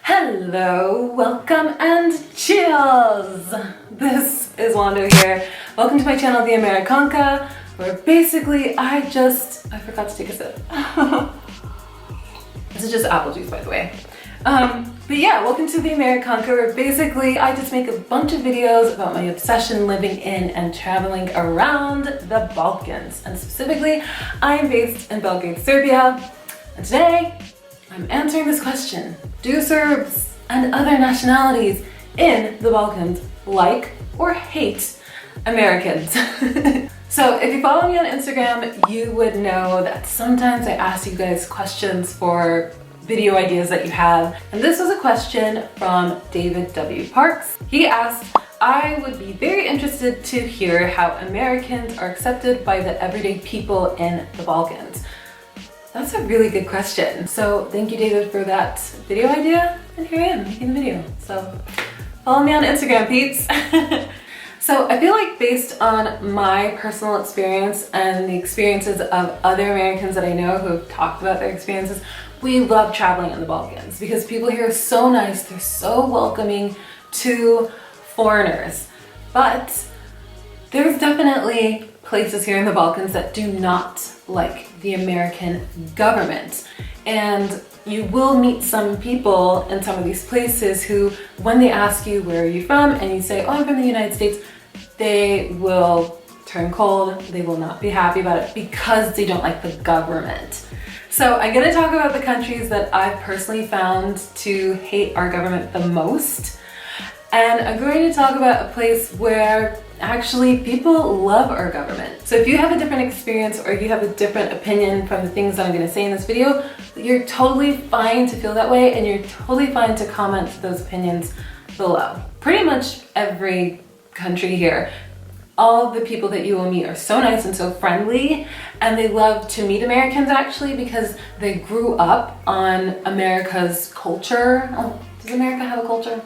Hello, welcome and cheers! This is Wando here. Welcome to my channel, The Americanka, where basically I forgot to take a sip. This is just apple juice, by the way. But yeah, welcome to The Americanka, where basically I just make a bunch of videos about my obsession living in and traveling around the Balkans. And specifically, I am based in Belgrade, Serbia. And today, I'm answering this question. Do Serbs and other nationalities in the Balkans like or hate Americans? So if you follow me on Instagram, you would know that sometimes I ask you guys questions for video ideas that you have. And this was a question from David W. Parks. He asked, I would be very interested to hear how Americans are accepted by the everyday people in the Balkans. That's a really good question. So thank you, David, for that video idea. And here I am making the video. So follow me on Instagram, peeps. So I feel like based on my personal experience and the experiences of other Americans that I know who have talked about their experiences, we love traveling in the Balkans because people here are so nice. They're so welcoming to foreigners. But there's definitely places here in the Balkans that do not like the American government. And you will meet some people in some of these places who, when they ask you, where are you from? And you say, oh, I'm from the United States, they will turn cold. They will not be happy about it because they don't like the government. So I'm gonna talk about the countries that I've personally found to hate our government the most. And I'm going to talk about a place where actually people love our government. So if you have a different experience or you have a different opinion from the things that I'm going to say in this video, you're totally fine to feel that way and you're totally fine to comment those opinions below. Pretty much every country here, all of the people that you will meet are so nice and so friendly, and they love to meet Americans actually because they grew up on America's culture. Oh, does America have a culture?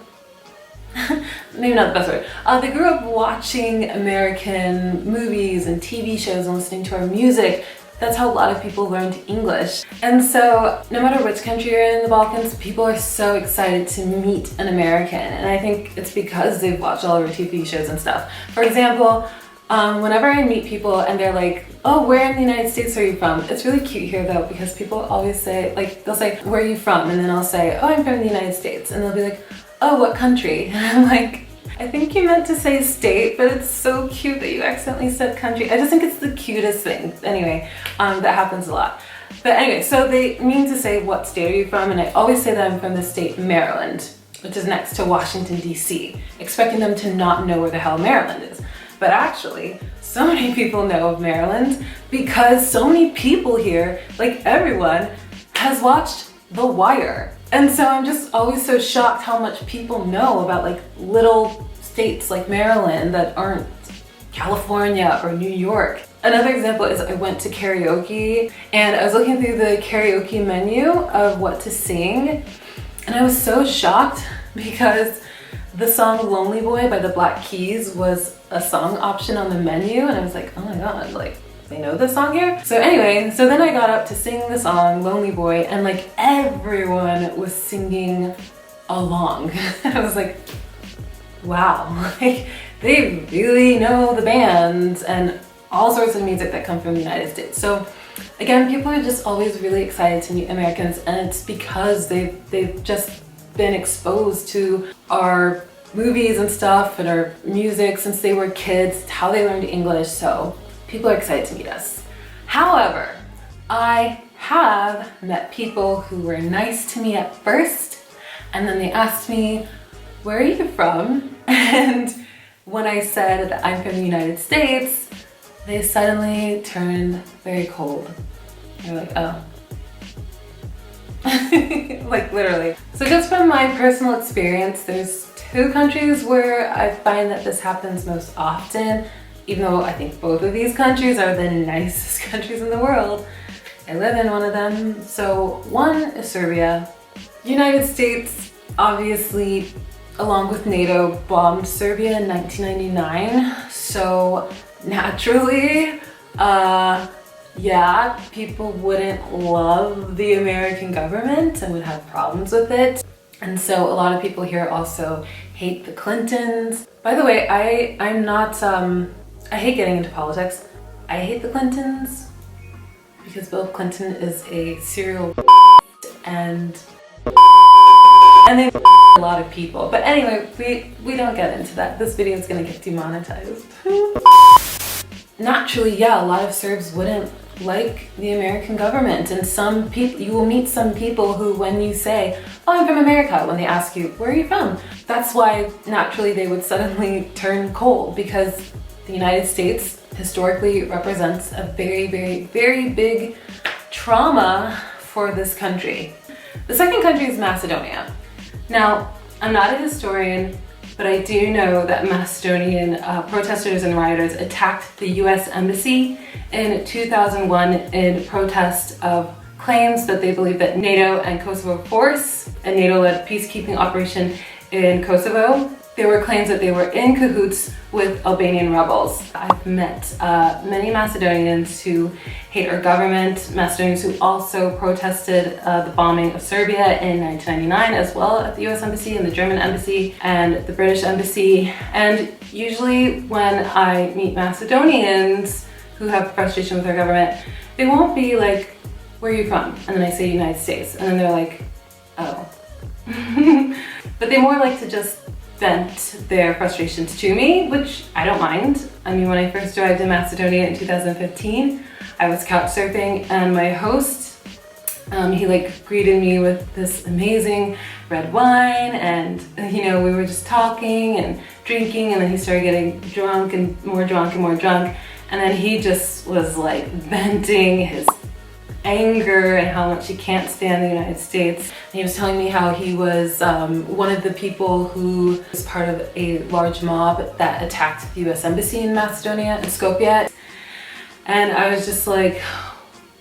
Maybe not the best word. They grew up watching American movies and TV shows and listening to our music. That's how a lot of people learned English. And so no matter which country you're in the Balkans, people are so excited to meet an American. And I think it's because they've watched all of our TV shows and stuff. For example, whenever I meet people and they're like, oh, where in the United States are you from? It's really cute here though, because people always say, like, they'll say, where are you from? And then I'll say, oh, I'm from the United States. And they'll be like, oh, what country? And I'm like, I think you meant to say state, but it's so cute that you accidentally said country. I just think it's the cutest thing. Anyway, that happens a lot. But anyway, so they mean to say, what state are you from? And I always say that I'm from the state Maryland, which is next to Washington, D.C., expecting them to not know where the hell Maryland is. But actually, so many people know of Maryland because so many people here, like everyone, has watched The Wire. And so I'm just always so shocked how much people know about like little states like Maryland that aren't California or New York. Another example is I went to karaoke and I was looking through the karaoke menu of what to sing, and I was so shocked because the song Lonely Boy by the Black Keys was a song option on the menu, and I was like, oh my god, like, they know this song here? So anyway, so then I got up to sing the song Lonely Boy and like everyone was singing along. I was like, wow, like they really know the bands and all sorts of music that come from the United States. So again, people are just always really excited to meet Americans, and it's because they've just been exposed to our movies and stuff and our music since they were kids. It's how they learned English. So people are excited to meet us. However, I have met people who were nice to me at first, and then they asked me, where are you from? And when I said that I'm from the United States, they suddenly turned very cold. They're like, oh. Like literally. So just from my personal experience, there's two countries where I find that this happens most often. Even though I think both of these countries are the nicest countries in the world. I live in one of them. So one is Serbia. United States, obviously, along with NATO, bombed Serbia in 1999. So naturally, yeah, people wouldn't love the American government and would have problems with it. And so a lot of people here also hate the Clintons. By the way, I'm not, I hate getting into politics. I hate the Clintons because Bill Clinton is a serial and they a lot of people. But anyway, we don't get into that. This video is gonna get demonetized. Naturally, yeah, a lot of Serbs wouldn't like the American government, and some people, you will meet some people who, when you say, oh, I'm from America, when they ask you, where are you from? That's why naturally they would suddenly turn cold, because the United States historically represents a very, very, very big trauma for this country. The second country is Macedonia. Now, I'm not a historian, but I do know that Macedonian protesters and rioters attacked the US Embassy in 2001 in protest of claims that they believe that NATO and Kosovo force, a NATO-led peacekeeping operation in Kosovo, there were claims that they were in cahoots with Albanian rebels. I've met many Macedonians who hate our government, Macedonians who also protested the bombing of Serbia in 1999 as well at the US Embassy and the German Embassy and the British Embassy. And usually when I meet Macedonians who have frustration with our government, they won't be like, where are you from? And then I say United States, and then they're like, oh. But they more like to just vent their frustrations to me, which I don't mind. I mean, when I first arrived in Macedonia in 2015, I was couch surfing, and my host, he like greeted me with this amazing red wine, and you know, we were just talking and drinking, and then he started getting drunk and more drunk and more drunk, and then he just was like venting his anger and how much he can't stand the United States. And he was telling me how he was one of the people who was part of a large mob that attacked the US Embassy in Macedonia, in Skopje. And I was just like,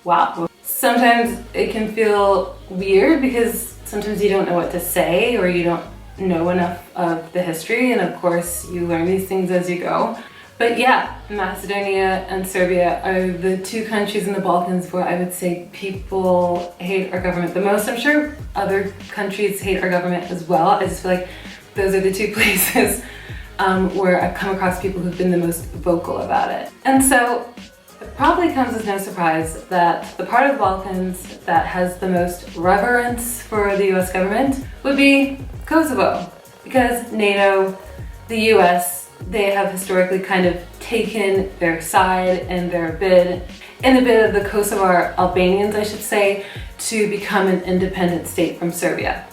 wow. Sometimes it can feel weird because sometimes you don't know what to say, or you don't know enough of the history, and of course you learn these things as you go. But yeah, Macedonia and Serbia are the two countries in the Balkans where I would say people hate our government the most. I'm sure other countries hate our government as well. I just feel like those are the two places where I've come across people who've been the most vocal about it. And so it probably comes as no surprise that the part of the Balkans that has the most reverence for the US government would be Kosovo, because NATO, the US, they have historically kind of taken their side in the bid of the Kosovar Albanians, I should say, to become an independent state from Serbia.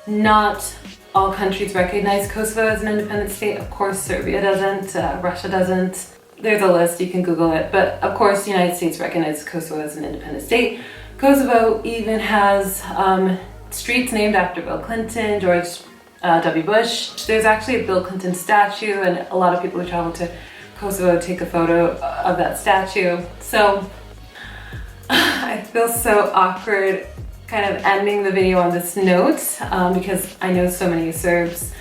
Not all countries recognize Kosovo as an independent state. Of course, Serbia doesn't, Russia doesn't. There's a list, you can Google it. But of course, the United States recognizes Kosovo as an independent state. Kosovo even has streets named after Bill Clinton, George W. Bush. There's actually a Bill Clinton statue, and a lot of people who travel to Kosovo take a photo of that statue. So I feel so awkward kind of ending the video on this note because I know so many Serbs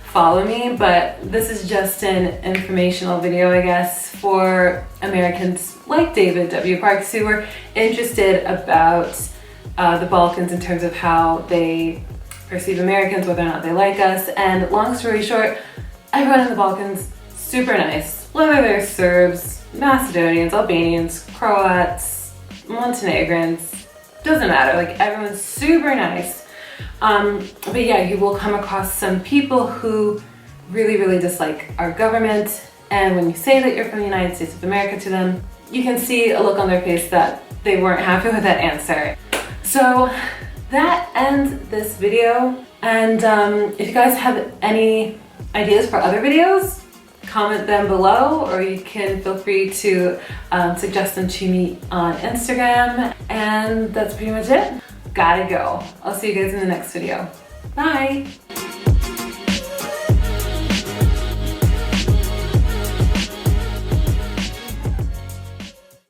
follow me, but this is just an informational video, I guess, for Americans like David W. Parks who are interested about the Balkans in terms of how they perceive Americans, whether or not they like us. And long story short, everyone in the Balkans, super nice. Whether they're Serbs, Macedonians, Albanians, Croats, Montenegrins, doesn't matter, like everyone's super nice. But yeah, you will come across some people who really, really dislike our government. And when you say that you're from the United States of America to them, you can see a look on their face that they weren't happy with that answer. So that ends this video, and if you guys have any ideas for other videos, comment them below, or you can feel free to suggest them to me on Instagram. And that's pretty much it. Gotta go. I'll see you guys in the next video. Bye!